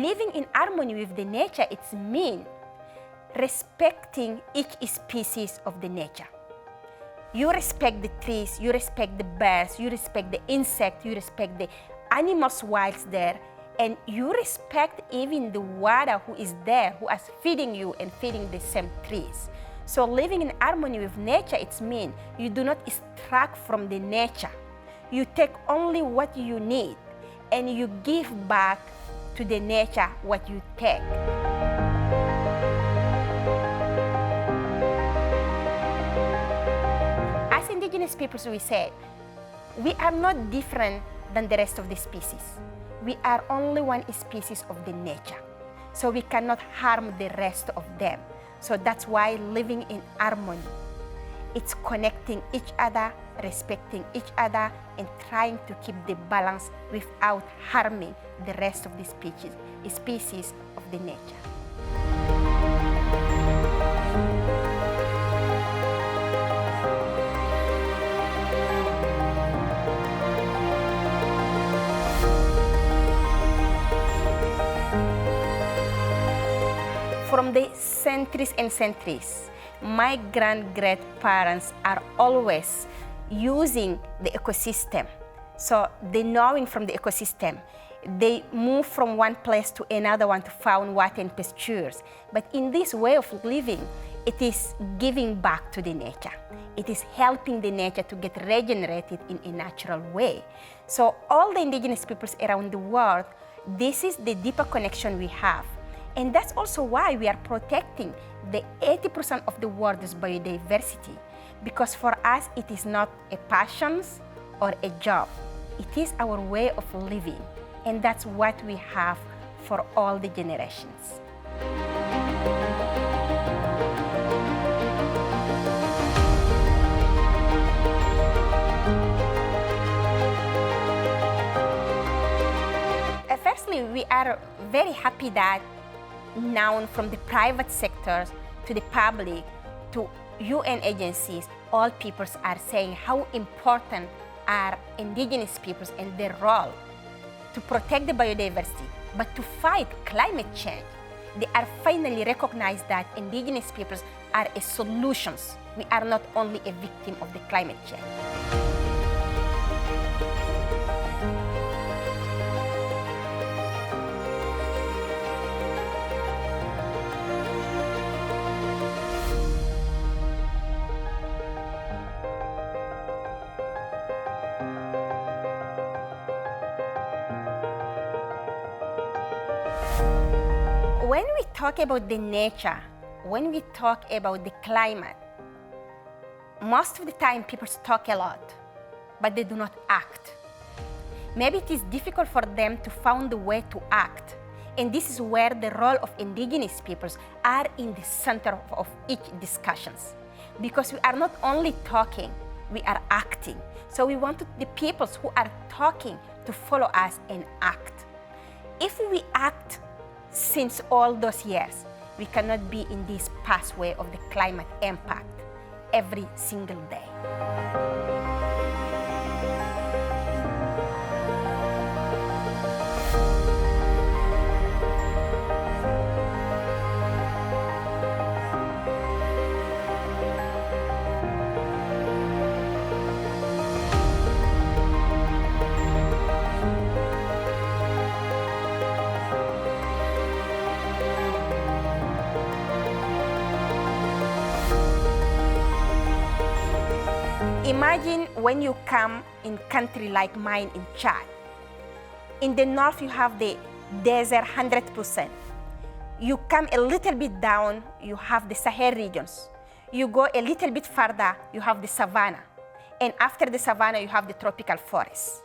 living in harmony with the nature, it's mean respecting each species of the nature. You respect the trees, you respect the birds, you respect the insects, you respect the animals wild there, and you respect even the water who is there, who is feeding you and feeding the same trees. So living in harmony with nature, it's mean you do not extract from the nature. You take only what you need and you give back to the nature what you take. As indigenous peoples, we say, we are not different than the rest of the species. We are only one species of the nature. So we cannot harm the rest of them. So that's why living in harmony, it's connecting each other, respecting each other, and trying to keep the balance without harming the rest of the species of the nature. From the centuries and centuries, my great-grandparents are always using the ecosystem. So they knowing from the ecosystem, they move from one place to another one to find water and pastures. But in this way of living, it is giving back to the nature. It is helping the nature to get regenerated in a natural way. So all the indigenous peoples around the world, this is the deeper connection we have. And that's also why we are protecting the 80% of the world's biodiversity, because for us it is not a passion or a job. It is our way of living, and that's what we have for all the generations. Firstly, we are very happy that now from the private sectors to the public to UN agencies, all peoples are saying how important are indigenous peoples and their role to protect the biodiversity, but to fight climate change. They are finally recognized that indigenous peoples are a solution. We are not only a victim of the climate change. When we talk about the nature, when we talk about the climate, most of the time people talk a lot, but they do not act. Maybe it is difficult for them to find a way to act. And this is where the role of indigenous peoples are in the center of each discussions. Because we are not only talking, we are acting. So we want the peoples who are talking to follow us and act. If we act since all those years, we cannot be in this pathway of the climate impact every single day. Imagine when you come in country like mine in Chad. In the north, you have the desert 100%. You come a little bit down, you have the Sahel regions. You go a little bit further, you have the savanna. And after the savanna, you have the tropical forests.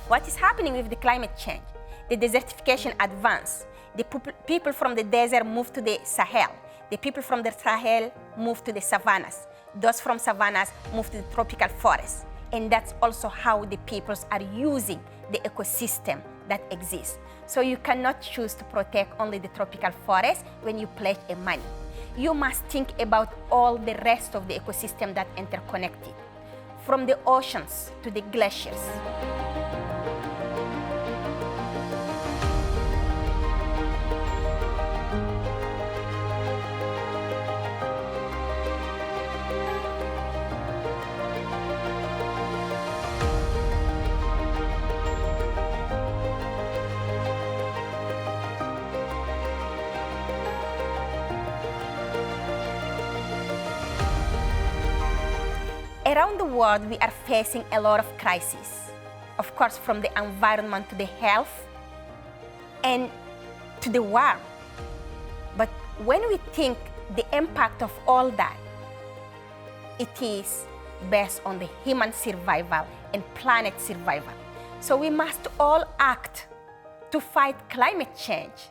What is happening with the climate change? The desertification advance. The people from the desert move to the Sahel. The people from the Sahel move to the savannas. Those from savannas move to the tropical forests. And that's also how the peoples are using the ecosystem that exists. So you cannot choose to protect only the tropical forest when you pledge a money. You must think about all the rest of the ecosystem that interconnected, from the oceans to the glaciers. Around the world, we are facing a lot of crises. Of course, from the environment to the health and to the war. But when we think the impact of all that, it is based on the human survival and planet survival. So we must all act to fight climate change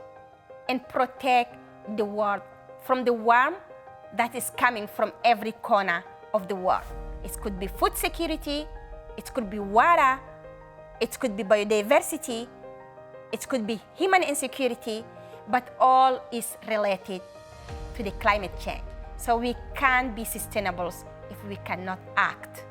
and protect the world from the harm that is coming from every corner of the world. It could be food security, it could be water, it could be biodiversity, it could be human insecurity, but all is related to the climate change. So we can't be sustainable if we cannot act.